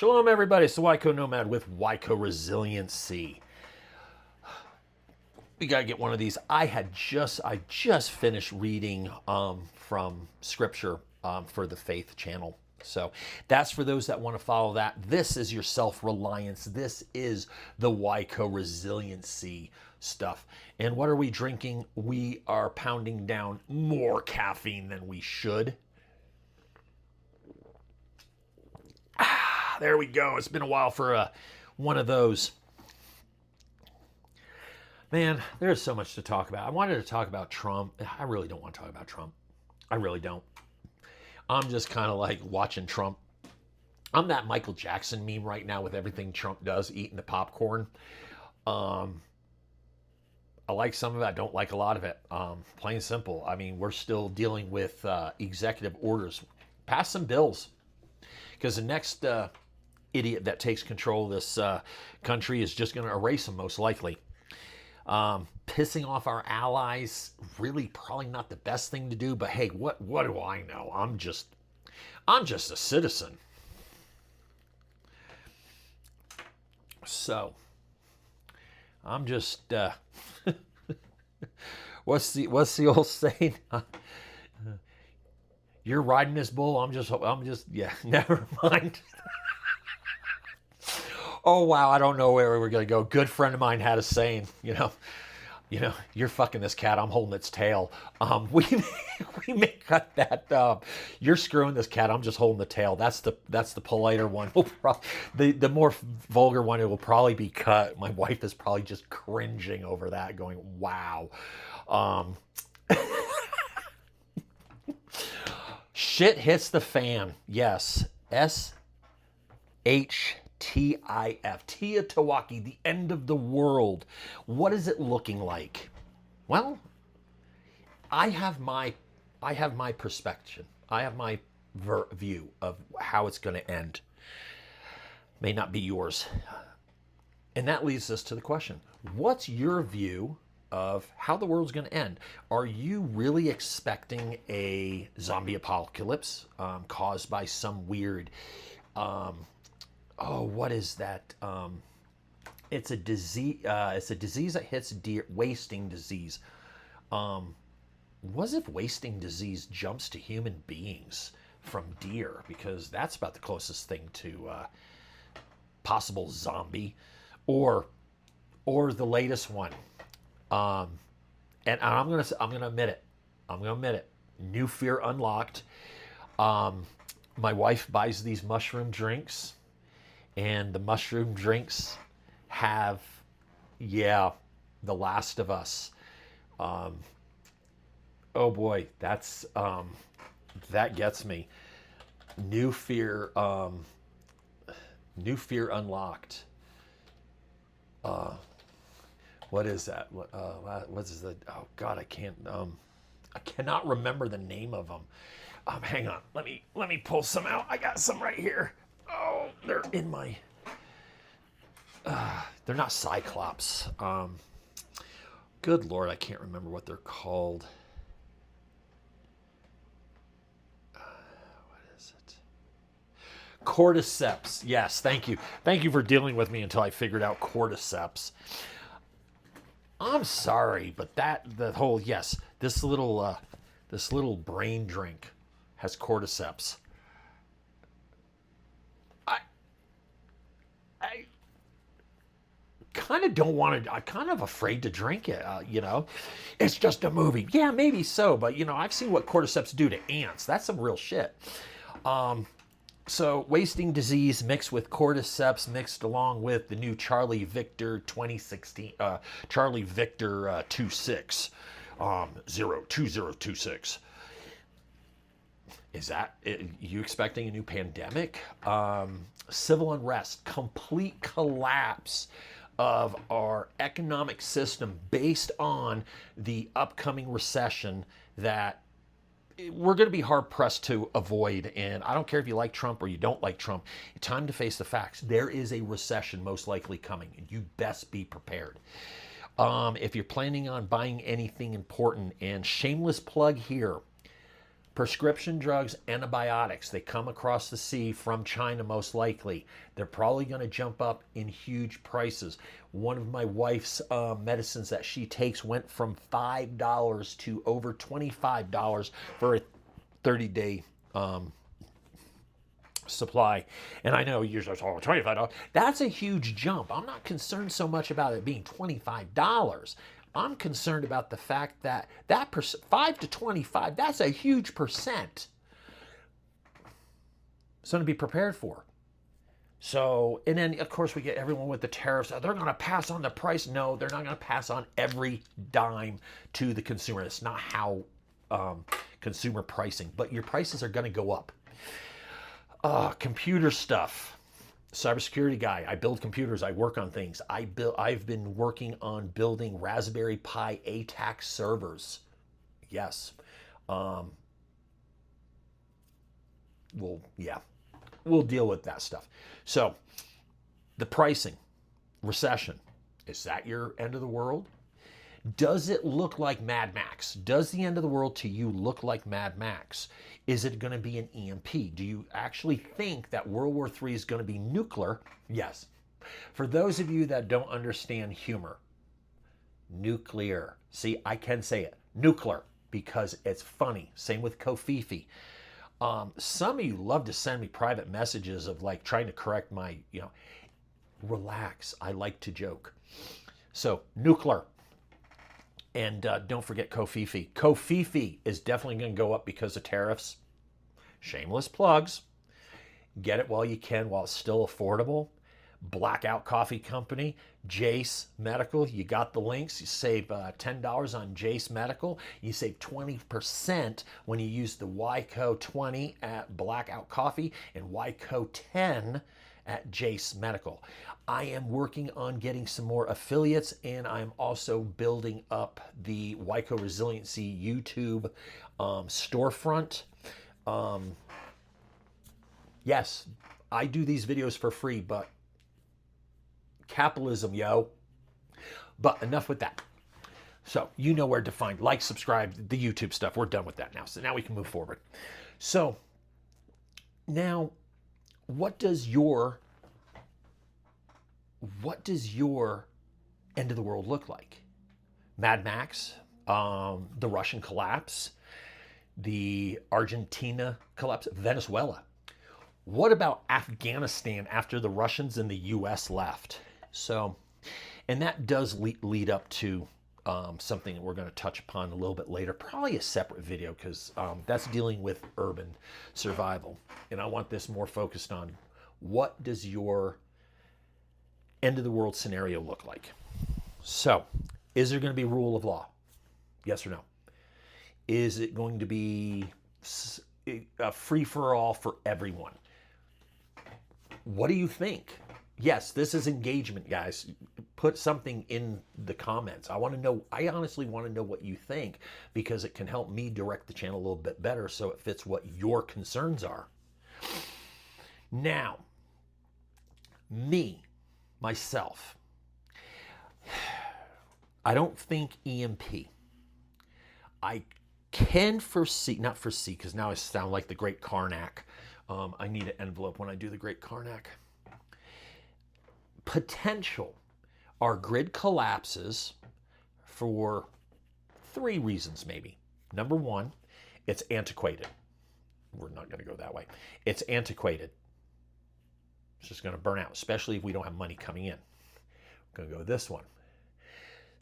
Shalom, everybody. It's the WyCo Nomad with WyCo Resiliency. We gotta get one of these. I just finished reading from Scripture for the Faith channel. So that's for those that want to follow that. This is your self-reliance. This is the WyCo Resiliency stuff. And what are we drinking? We are pounding down more caffeine than we should. There we go. It's been a while for one of those. Man, there's so much to talk about. I wanted to talk about Trump. I really don't want to talk about Trump. I really don't. I'm just kind of like watching Trump. I'm that Michael Jackson meme right now with everything Trump does, eating the popcorn. I like some of it. I don't like a lot of it. Plain and simple. I mean, we're still dealing with executive orders. Pass some bills. Because the next idiot that takes control of this country is just going to erase them, most likely. Pissing off our allies, really probably not the best thing to do, but hey, what do I know? I'm just a citizen. So, I'm just, what's the old saying? You're riding this bull. I'm just, yeah, never mind. Oh, wow. I don't know where we're going to go. Good friend of mine had a saying, you know, you're fucking this cat. I'm holding its tail. We may cut that. You're screwing this cat. I'm just holding the tail. That's the politer one. The more vulgar one, it will probably be cut. My wife is probably just cringing over that, going, wow. Shit hits the fan. Yes. SHTF. Teotihuacan, the end of the world. What is it looking like? Well, I have my perspective. I have my view of how it's going to end. May not be yours. And that leads us to the question. What's your view of how the world's going to end? Are you really expecting a zombie apocalypse caused by some weird, what is that? It's a disease. It's a disease that hits deer. Wasting disease. What if wasting disease jumps to human beings from deer? Because that's about the closest thing to possible zombie, or the latest one. And I'm gonna admit it. I'm gonna admit it. New fear unlocked. My wife buys these mushroom drinks, and the mushroom drinks have, The Last of Us. Oh boy, that gets me. New fear unlocked. What is that? What is the? Oh God, I cannot remember the name of them. Hang on, let me pull some out. I got some right here. Oh, they're in my. They're not Cyclops. Good Lord, I can't remember what they're called. What is it? Cordyceps. Yes, thank you. Thank you for dealing with me until I figured out cordyceps. I'm sorry, but this little brain drink has cordyceps. I kind of don't want to. I'm kind of afraid to drink it. It's just a movie. Yeah, maybe so, but I've seen what cordyceps do to ants. That's some real shit. So wasting disease mixed with cordyceps mixed along with the new Charlie Victor 2016, Charlie Victor 26, 02026. Is that you expecting a new pandemic? Civil unrest, complete collapse of our economic system based on the upcoming recession that we're going to be hard pressed to avoid. And I don't care if you like Trump or you don't like Trump. It's time to face the facts. There is a recession most likely coming, and you best be prepared. If you're planning on buying anything important, and shameless plug here, Prescription drugs, antibiotics, they come across the sea from China most likely. They're probably going to jump up in huge prices. One of my wife's medicines that she takes went from $5 to over $25 for a 30-day supply. And I know you're just, oh, $25. That's a huge jump. I'm not concerned so much about it being $25. I'm concerned about the fact that 5 to 25, that's a huge percent. Something to be prepared for. So, and then of course we get everyone with the tariffs. They're going to pass on the price. No, they're not going to pass on every dime to the consumer. It's not how consumer pricing, but your prices are going to go up. Computer stuff. Cybersecurity guy. I build computers. I work on things. I've been working on building Raspberry Pi ATAC servers. Yes. We'll deal with that stuff. So, the pricing, recession. Is that your end of the world? Does it look like Mad Max? Does the end of the world to you look like Mad Max? Is it going to be an EMP? Do you actually think that World War III is going to be nuclear? Yes. For those of you that don't understand humor, nuclear. See, I can say it. Nuclear, because it's funny. Same with Kofifi. Some of you love to send me private messages of like trying to correct my, relax. I like to joke. So, nuclear. And don't forget Kofifi. Kofifi is definitely going to go up because of tariffs. Shameless plugs. Get it while you can, while it's still affordable. Blackout Coffee Company, Jace Medical. You got the links. You save $10 on Jace Medical. You save 20% when you use the WyCo 20 at Blackout Coffee and WyCo 10 at Jace Medical. I am working on getting some more affiliates, and I'm also building up the WyCo Resiliency YouTube storefront. Yes, I do these videos for free, but capitalism, yo. But enough with that. So you know where to find, like, subscribe, the YouTube stuff. We're done with that now. So now we can move forward. So now, what does your end of the world look like? Mad Max, the Russian collapse, the Argentina collapse, Venezuela. What about Afghanistan after the Russians and the US left? So, and that does lead up to something that we're going to touch upon a little bit later, probably a separate video, because that's dealing with urban survival. And I want this more focused on what does your end of the world scenario look like? So, is there going to be rule of law? Yes or no? Is it going to be a free-for-all for everyone? What do you think? Yes, this is engagement, guys. Put something in the comments. I want to know, I honestly want to know what you think, because it can help me direct the channel a little bit better so it fits what your concerns are. Now, myself, I don't think EMP. I can foresee, not foresee, because now I sound like the Great Karnak. I need an envelope when I do the Great Karnak. Potential are grid collapses for 3 reasons, maybe. Number 1, it's antiquated. We're not going to go that way. It's antiquated. It's just going to burn out, especially if we don't have money coming in. We're going to go with this one.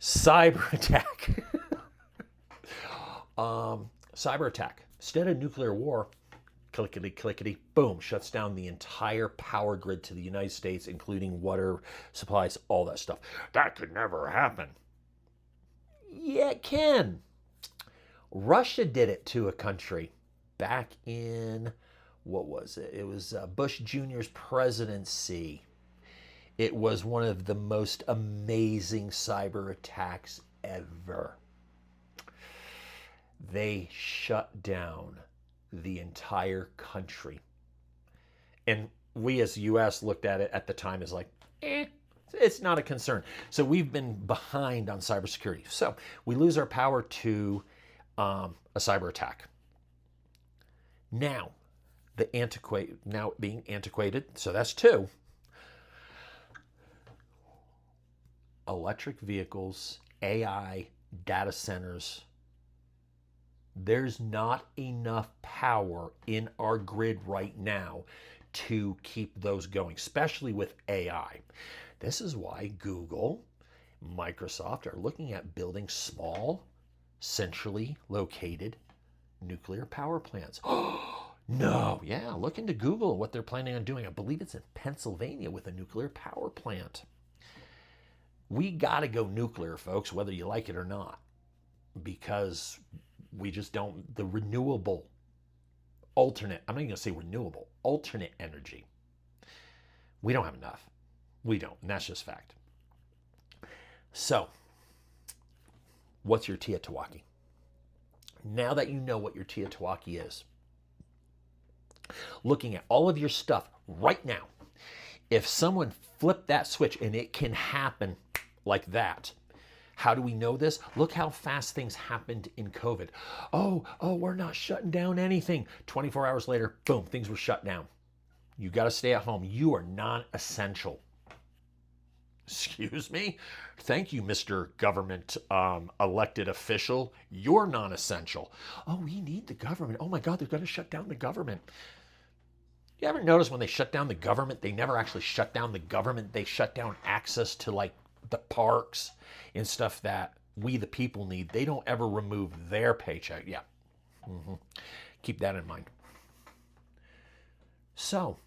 Cyber attack. Cyber attack. Instead of nuclear war, clickety, clickety, boom, shuts down the entire power grid to the United States, including water supplies, all that stuff. That could never happen. Yeah, it can. Russia did it to a country back in, what was it? It was Bush Jr.'s presidency. It was one of the most amazing cyber attacks ever. They shut down the entire country. And we as the U.S. looked at it at the time as like, it's not a concern. So we've been behind on cybersecurity. So we lose our power to a cyber attack. Now, now being antiquated, so that's two. Electric vehicles, AI, data centers. There's not enough power in our grid right now to keep those going, especially with AI. This is why Google, Microsoft are looking at building small, centrally located nuclear power plants. No, yeah, look into Google and what they're planning on doing. I believe it's in Pennsylvania with a nuclear power plant. We got to go nuclear, folks, whether you like it or not, because we just don't, the renewable, alternate, I'm not going to say renewable, alternate energy. We don't have enough. We don't, and that's just fact. So, what's your Teotihuacan? Now that you know what your Teotihuacan is, looking at all of your stuff right now, if someone flipped that switch, and it can happen like that, how do we know this? Look how fast things happened in COVID. Oh, we're not shutting down anything. 24 hours later, boom, things were shut down. You got to stay at home. You are non-essential. Excuse me? Thank you, Mr. Government elected official. You're non-essential. Oh, we need the government. Oh my God, they're going to shut down the government. You ever notice when they shut down the government, they never actually shut down the government. They shut down access to like the parks and stuff that we the people need. They don't ever remove their paycheck. Yeah. Keep that in mind. So,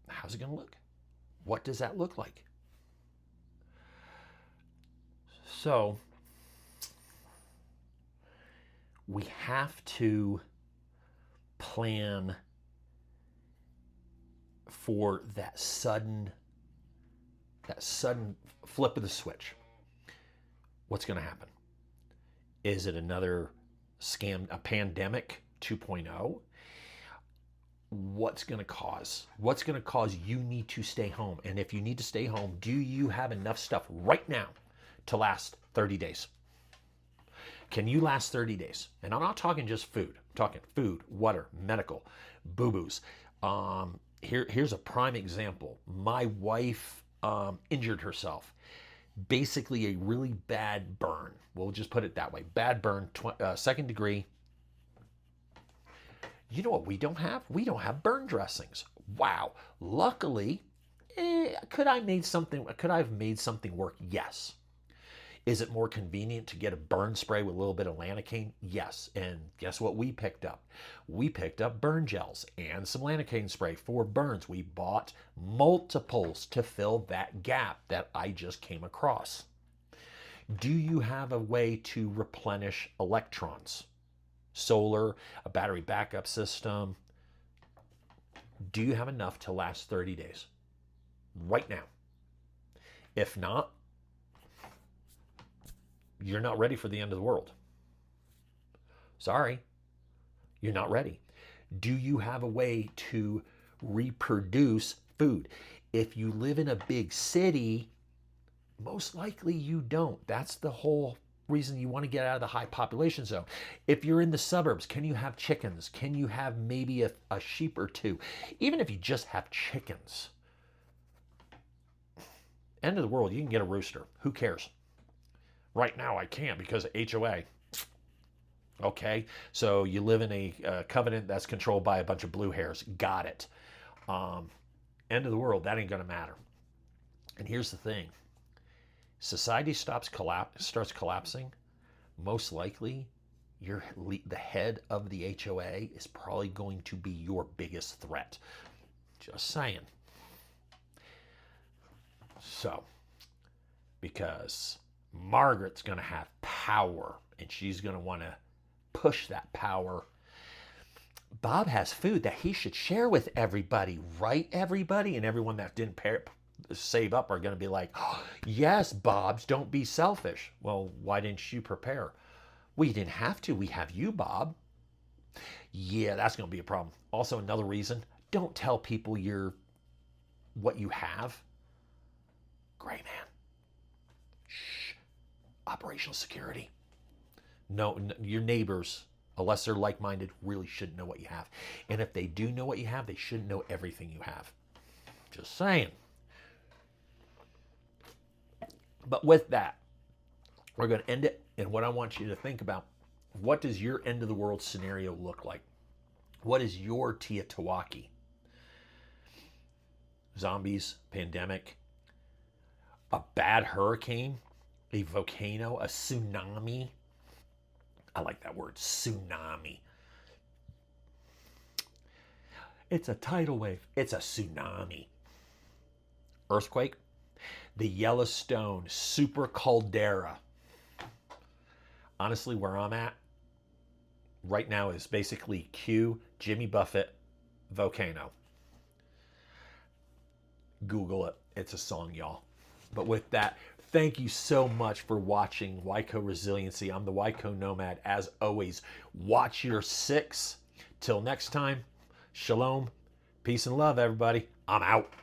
how's it going to look? What does that look like? So, we have to plan for that sudden flip of the switch. What's going to happen? Is it another scam, a pandemic 2.0? What's going to cause you need to stay home? And if you need to stay home, do you have enough stuff right now to last 30 days? Can you last 30 days? And I'm not talking just food. I'm talking food, water, medical, boo-boos. Here's a prime example. My wife injured herself. Basically a really bad burn. We'll just put it that way. Bad burn, second degree. You know what we don't have? We don't have burn dressings. Wow. Luckily, could I have made something work? Yes. Is it more convenient to get a burn spray with a little bit of lanacane? Yes. And guess what we picked up? We picked up burn gels and some lanacane spray for burns. We bought multiples to fill that gap that I just came across. Do you have a way to replenish electrons? Solar, a battery backup system. Do you have enough to last 30 days? Right now. If not, you're not ready for the end of the world. Sorry, you're not ready. Do you have a way to reproduce food? If you live in a big city, most likely you don't. That's the whole reason you want to get out of the high population zone. If you're in the suburbs, can you have chickens? Can you have maybe a sheep or two? Even if you just have chickens. End of the world, you can get a rooster. Who cares? Right now I can't because of HOA. Okay, so you live in a covenant that's controlled by a bunch of blue hairs. Got it. End of the world, that ain't going to matter. And here's the thing. Society starts collapsing. Most likely, the head of the HOA is probably going to be your biggest threat. Just saying. So, because Margaret's going to have power and she's going to want to push that power. Bob has food that he should share with everybody, right, everybody? And everyone that didn't save up are going to be like, oh, yes, Bobs, don't be selfish. Well, why didn't you prepare? Well, you didn't have to. We have you, Bob. Yeah, that's going to be a problem. Also, another reason, don't tell people what you have. Gray man. Shh. Operational security. No, your neighbors, unless they're like-minded, really shouldn't know what you have. And if they do know what you have, they shouldn't know everything you have. Just saying. But with that, we're going to end it. And what I want you to think about, what does your end of the world scenario look like? What is your Teotihuacan? Zombies, pandemic, a bad hurricane, a volcano, a tsunami. I like that word, tsunami. It's a tidal wave. It's a tsunami. Earthquake, the Yellowstone super caldera. Honestly, where I'm at right now is basically Q, Jimmy Buffett, volcano. Google it. It's a song, y'all. But with that, thank you so much for watching WyCo Resiliency. I'm the WyCo Nomad. As always, watch your six. Till next time, shalom, peace and love, everybody. I'm out.